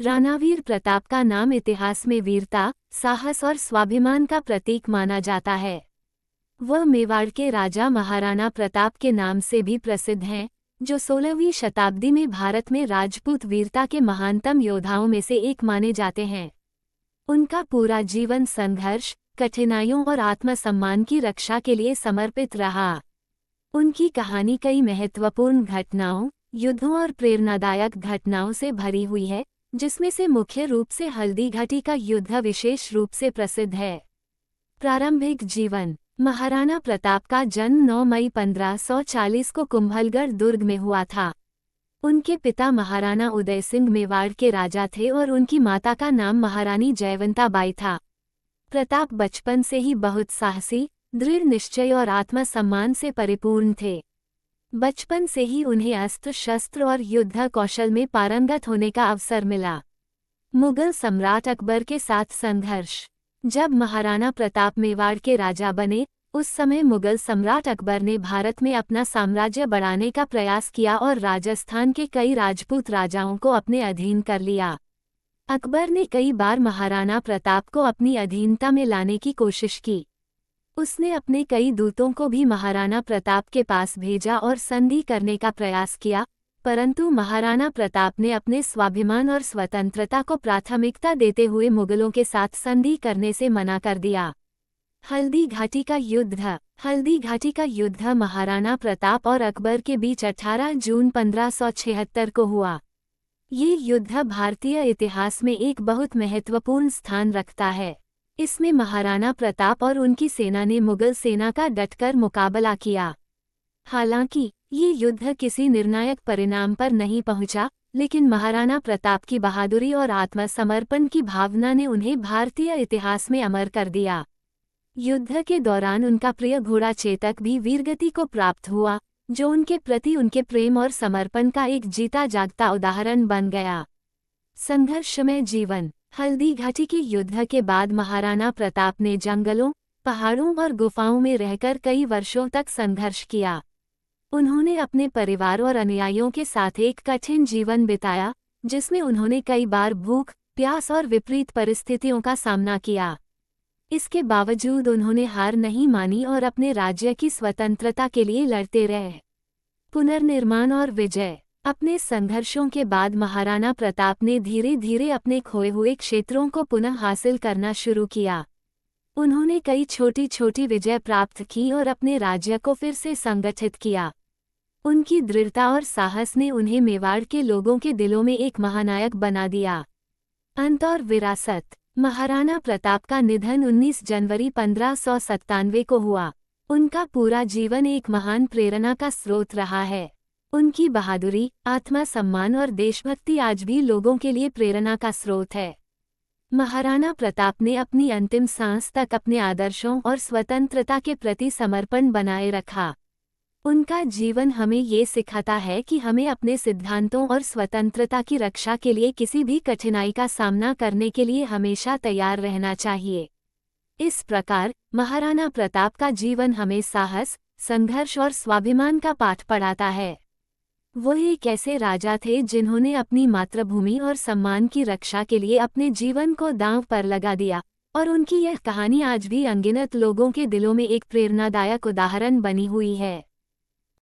राणावीर प्रताप का नाम इतिहास में वीरता, साहस और स्वाभिमान का प्रतीक माना जाता है। वह मेवाड़ के राजा महाराणा प्रताप के नाम से भी प्रसिद्ध हैं, जो 16वीं शताब्दी में भारत में राजपूत वीरता के महानतम योद्धाओं में से एक माने जाते हैं। उनका पूरा जीवन संघर्ष, कठिनाइयों और आत्मसम्मान की रक्षा के लिए समर्पित रहा। उनकी कहानी कई महत्वपूर्ण घटनाओं, युद्धों और प्रेरणादायक घटनाओं से भरी हुई है, जिसमें से मुख्य रूप से हल्दी घाटी का युद्ध विशेष रूप से प्रसिद्ध है। प्रारंभिक जीवन। महाराणा प्रताप का जन्म 9 मई 1540 को कुंभलगढ़ दुर्ग में हुआ था। उनके पिता महाराणा उदय सिंह मेवाड़ के राजा थे और उनकी माता का नाम महारानी जयवंता बाई था। प्रताप बचपन से ही बहुत साहसी, दृढ़ निश्चय और आत्मसम्मान से परिपूर्ण थे। बचपन से ही उन्हें अस्त्र शस्त्र और युद्ध कौशल में पारंगत होने का अवसर मिला। मुगल सम्राट अकबर के साथ संघर्ष। जब महाराणा प्रताप मेवाड़ के राजा बने, उस समय मुगल सम्राट अकबर ने भारत में अपना साम्राज्य बढ़ाने का प्रयास किया और राजस्थान के कई राजपूत राजाओं को अपने अधीन कर लिया। अकबर ने कई बार महाराणा प्रताप को अपनी अधीनता में लाने की कोशिश की। उसने अपने कई दूतों को भी महाराणा प्रताप के पास भेजा और संधि करने का प्रयास किया, परंतु महाराणा प्रताप ने अपने स्वाभिमान और स्वतंत्रता को प्राथमिकता देते हुए मुगलों के साथ संधि करने से मना कर दिया। हल्दी घाटी का युद्ध। हल्दी घाटी का युद्ध महाराणा प्रताप और अकबर के बीच 18 जून 1576 को हुआ। ये युद्ध भारतीय इतिहास में एक बहुत महत्वपूर्ण स्थान रखता है। इसमें महाराणा प्रताप और उनकी सेना ने मुगल सेना का डटकर मुकाबला किया। हालांकि ये युद्ध किसी निर्णायक परिणाम पर नहीं पहुंचा, लेकिन महाराणा प्रताप की बहादुरी और आत्मसमर्पण की भावना ने उन्हें भारतीय इतिहास में अमर कर दिया। युद्ध के दौरान उनका प्रिय घोड़ा चेतक भी वीरगति को प्राप्त हुआ, जो उनके प्रति उनके प्रेम और समर्पण का एक जीता जागता उदाहरण बन गया। संघर्षमय जीवन। हल्दी घाटी के युद्ध के बाद महाराणा प्रताप ने जंगलों, पहाड़ों और गुफाओं में रहकर कई वर्षों तक संघर्ष किया। उन्होंने अपने परिवार और अनुयायियों के साथ एक कठिन जीवन बिताया, जिसमें उन्होंने कई बार भूख, प्यास और विपरीत परिस्थितियों का सामना किया। इसके बावजूद उन्होंने हार नहीं मानी और अपने राज्य की स्वतंत्रता के लिए लड़ते रहे। पुनर्निर्माण और विजय। अपने संघर्षों के बाद महाराणा प्रताप ने धीरे धीरे अपने खोए हुए क्षेत्रों को पुनः हासिल करना शुरू किया। उन्होंने कई छोटी छोटी विजय प्राप्त की और अपने राज्य को फिर से संगठित किया। उनकी दृढ़ता और साहस ने उन्हें मेवाड़ के लोगों के दिलों में एक महानायक बना दिया। अंत और विरासत। महाराणा प्रताप का निधन 19 जनवरी 1597 को हुआ। उनका पूरा जीवन एक महान प्रेरणा का स्रोत रहा है। उनकी बहादुरी, आत्मसम्मान और देशभक्ति आज भी लोगों के लिए प्रेरणा का स्रोत है। महाराणा प्रताप ने अपनी अंतिम सांस तक अपने आदर्शों और स्वतंत्रता के प्रति समर्पण बनाए रखा। उनका जीवन हमें ये सिखाता है कि हमें अपने सिद्धांतों और स्वतंत्रता की रक्षा के लिए किसी भी कठिनाई का सामना करने के लिए हमेशा तैयार रहना चाहिए। इस प्रकार महाराणा प्रताप का जीवन हमें साहस, संघर्ष और स्वाभिमान का पाठ पढ़ाता है। वो एक ऐसे राजा थे जिन्होंने अपनी मातृभूमि और सम्मान की रक्षा के लिए अपने जीवन को दांव पर लगा दिया, और उनकी यह कहानी आज भी अनगिनत लोगों के दिलों में एक प्रेरणादायक उदाहरण बनी हुई है।